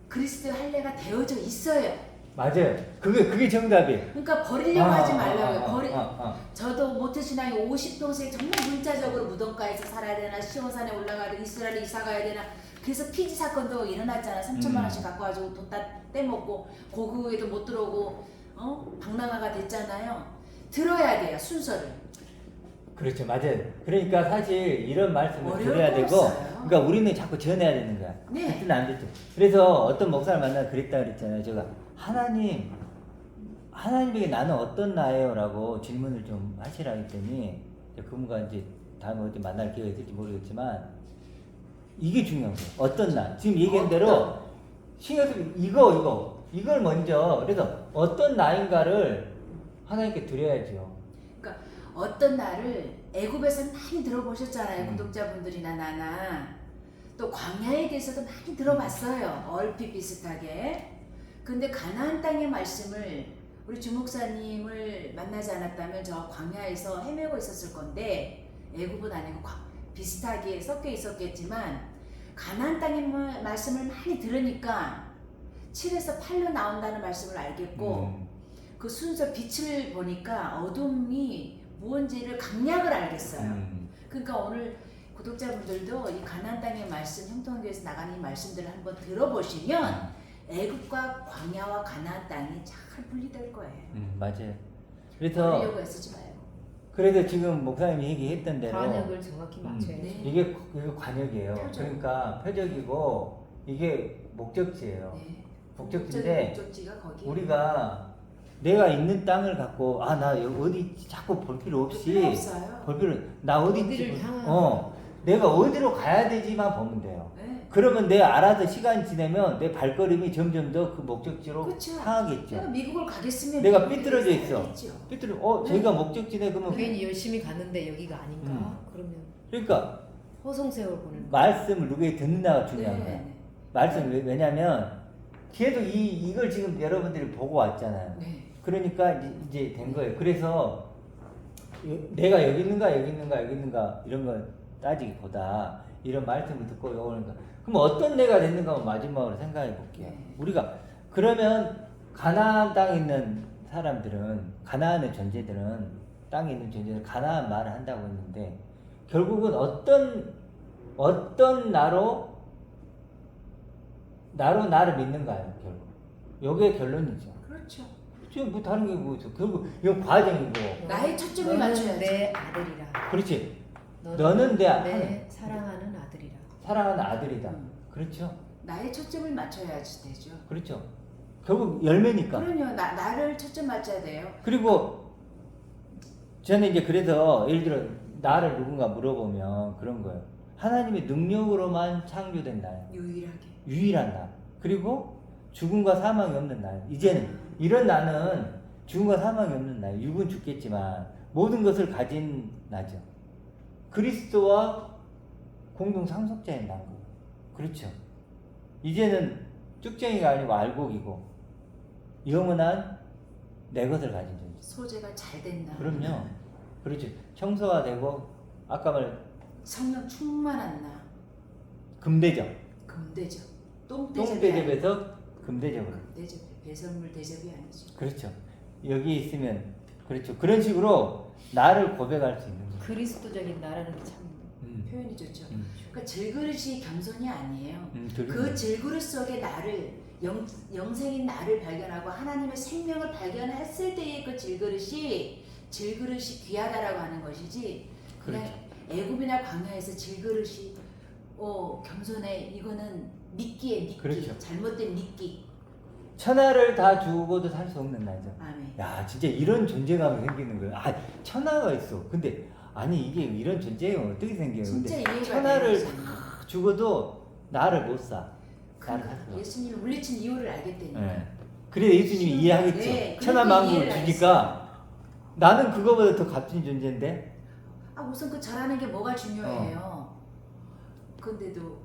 그리스도의 할례가 되어져 있어요. 맞아요. 그게 정답이에요. 그러니까 버리려고 하지 말라고요. 아. 저도 모태신앙이 50평생 정말 문자적으로 무덤가에서 살아야 되나 시온산에 올라가야 되나 이스라엘에 이사 가야 되나 그래서 피지 사건도 일어났잖아. 3천만 원씩 갖고 가지고 돈 다 떼먹고 고국에도 못 들어오고 방랑아가 됐잖아요. 들어야 돼요. 순서를. 그렇죠. 맞아요. 그러니까 사실 이런 말씀을 어려울 드려야 거 되고 없어요. 그러니까 우리는 자꾸 전해야 되는 거야. 네. 듣는 안 듣죠. 그래서 어떤 목사를 만나 그랬다 그랬잖아요. 제가 하나님에게 나는 어떤 나예요? 라고 질문을 좀 하시라 했더니 그분과 이제 다음에 어디 만날 기회가 있을지 모르겠지만 이게 중요한 거예요. 어떤 나. 지금 얘기한 대로 신경 쓰고 이걸 먼저 그래서 어떤 나인가를 하나님께 드려야죠. 그러니까 어떤 날을 애굽에서 많이 들어보셨잖아요. 구독자분들이나 나나 또 광야에 대해서도 많이 들어봤어요. 얼핏 비슷하게. 근데 가나안 땅의 말씀을 우리 주목사님을 만나지 않았다면 저 광야에서 헤매고 있었을 건데 애굽은 아니고 비슷하게 섞여 있었겠지만 가나안 땅의 말씀을 많이 들으니까 7에서 8로 나온다는 말씀을 알겠고 그 순서 빛을 보니까 어둠이 무언지를 강약을 알겠어요. 그러니까 오늘 구독자분들도 이 가나안 땅의 말씀, 형통교회에서 나가는 이 말씀들을 한번 들어보시면 애굽과 광야와 가나안 땅이 잘 분리될 거예요. 맞아요. 그래서 그러려고 애쓰지 말고. 그래서 지금 목사님이 얘기했던 대로 관역을 정확히 맞춰야죠. 네. 이게 관역이에요. 표적. 그러니까 표적이고 이게 목적지예요. 네. 목적지인데 목적지가 거기. 우리가 내가 있는 땅을 갖고 나 여기 어디 있지? 자꾸 볼 필요 없이 필요 없어요. 나 어디 어디를 있지? 향하는 내가 어디로 가야 되지만 보면 돼요. 네. 그러면 내 알아서 시간 지내면 내 발걸음이 점점 더 그 목적지로 그쵸. 향하겠죠. 내가 미국을 가겠으면 내가 미국에 삐뚤어져 있어. 가야겠죠. 삐뚤어. 저기가 목적지네 그러면 괜히 열심히 가는데 여기가 아닌가? 그러면 그러니까 허송세월 보는 거야. 말씀을 누구에게 듣는다가 중요한 거야. 네. 말씀 왜냐면 계속 이걸 지금 여러분들이 보고 왔잖아요. 네. 그러니까 이제 된 거예요. 그래서 내가 여기 있는가 이런 걸 따지기보다 이런 말씀을 듣고 오니까 그럼 어떤 내가 됐는가 마지막으로 생각해 볼게요. 네. 우리가 그러면 가나안 땅에 있는 사람들은 가나안의 존재들은 땅에 있는 존재들은 가나안 말을 한다고 했는데 결국은 어떤 나로 나를 믿는가요? 결국 요게 결론이죠. 그렇죠. 지금 뭐 다른 게 뭐 있어? 결국 이건 과정이고. 나의 초점을 너는 맞춰야지. 내 아들이라. 그렇지. 너는 내 내 사랑하는 아들이라. 사랑하는 아들이다. 음. 그렇죠. 나의 초점을 맞춰야지 되죠. 그렇죠. 결국 열매니까. 그럼요. 나를 초점 맞춰야 돼요. 그리고 저는 이제 그래서 예를 들어 나를 누군가 물어보면 그런 거예요. 하나님의 능력으로만 창조된 날, 유일하게. 유일한 날. 그리고 죽음과 사망이 없는 날. 이제는 이런 나는 죽음과 사망이 없는 날. 육은 죽겠지만 모든 것을 가진 나죠. 그리스도와 공동 상속자인 난 거예요. 그렇죠. 이제는 쭉정이가 아니고 알곡이고 영원한 내 것을 가진 존재. 소재가 잘 된다. 그럼요. 그렇죠. 청소화되고 아까 말 성령 충만한 나. 금대접. 금대접. 똥대접이 똥대접에서 금대접으로. 대접. 배설물 대접이 아니죠. 그렇죠. 여기 있으면 그렇죠. 그런 식으로 나를 고백할 수 있는 거죠. 그리스도적인 나라는 게 참. 표현이 좋죠. 음. 그러니까 질그릇이 겸손이 아니에요. 그 들리네. 질그릇 속에 나를 영생인 나를 발견하고 하나님의 생명을 발견했을 때의 그 질그릇이 귀하다라고 하는 것이지 그냥 애굽이나 광야에서 질그릇이 겸손해 이거는 미끼에 그렇죠. 잘못된 미끼. 천하를 다 주고도 살 수 없는 나죠. 아멘. 야, 진짜 이런 존재감이 생기는 거예요. 아, 천하가 있어. 근데 아니 이게 이런 존재가 어떻게 생겨요? 진짜 근데 이해가 천하를 돼요. 다 죽어도 나를 못 사. 나를 살 수가 그러니까 예수님이 물리친 이유를 알겠다니까. 네. 그래 예수님이 이해하겠죠. 네, 천하 그러니까 만국을 이해를 주니까 나는 그거보다 더 값진 존재인데. 우선 그 잘하는 게 뭐가 중요해요. 근데도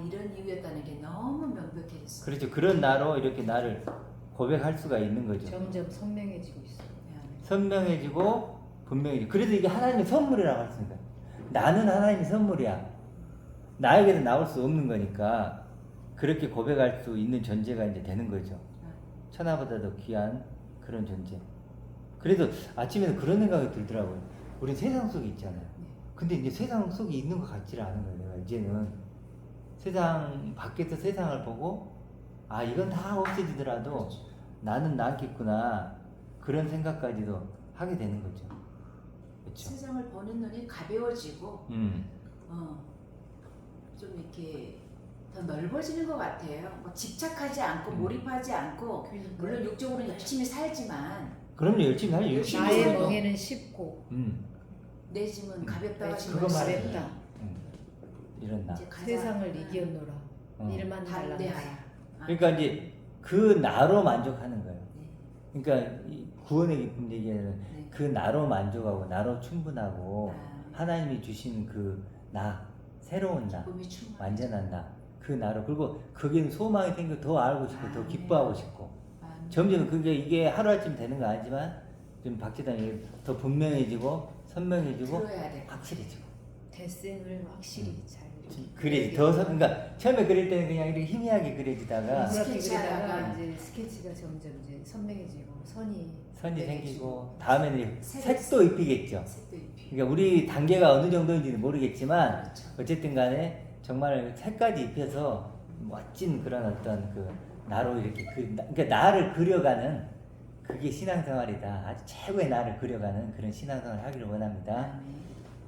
이런 이유였다는 게 너무 명백해졌어. 그렇죠. 그런 나로 이렇게 나를 고백할 수가 있는 거죠. 점점 선명해지고 있어. 선명해지고 분명해지고. 그래서 이게 하나님의 선물이라고 할 수 있는 거야. 나는 하나님의 선물이야. 나에게서 나올 수 없는 거니까 그렇게 고백할 수 있는 존재가 이제 되는 거죠. 천하보다도 귀한 그런 존재. 그래서 아침에도 그런 생각이 들더라고요. 우린 세상 속에 있잖아요. 근데 이제 세상 속에 있는 것 같지를 않은 거예요. 내가 이제는 세상 밖에서 세상을 보고 이건 다 없어지더라도 나는 남겠구나 그런 생각까지도 하게 되는 거죠. 그렇죠. 세상을 보는 눈이 가벼워지고 좀 이렇게 더 넓어지는 것 같아요. 뭐 집착하지 않고 몰입하지 않고 물론 육적으로 열심히 살지만 그럼요. 열심히 하죠. 열심히 나의 살죠. 멍에는 쉽고 내 짐은 가볍다가 내 그거 짐은 말이에요. 가볍다. 이런 나. 이제 가장 세상을 이겼노라. 일만 달란다. 담대하야. 그러니까 이제 그 나로 만족하는 거예요. 그러니까 이 구원의 기쁨 얘기하는 네. 그 나로 만족하고 나로 충분하고 아. 하나님이 주신 그 나, 새로운 나, 기쁨이 충만. 완전한 나, 그 나로 그리고 거기는 소망이 생겨 더 알고 싶고 더 기뻐하고 싶고 점점 그게 이게 하루아침 되는 거 아니지만 좀 박지단이 더 분명해지고 선명해지고 들어야 돼. 확실해지고 대생을 확실히 잘. 그래 그러니까 처음에 그릴 때는 그냥 이렇게 희미하게 그려지다가 그렇게 스케치하다가 그리다가 이제 스케치가 점점 이제 선명해지고 선이 생기고 다음에는 색을 색도 입히겠죠. 색도 입히. 그러니까 우리 단계가 어느 정도인지는 모르겠지만 그렇죠. 어쨌든 간에 정말 색까지 입혀서 멋진 그런 어떤 그 나로 이렇게 그러니까 나를 그려가는 그게 신앙생활이다. 아주 최고의 나를 그려가는 그런 신앙생활을 하기를 원합니다. 아멘.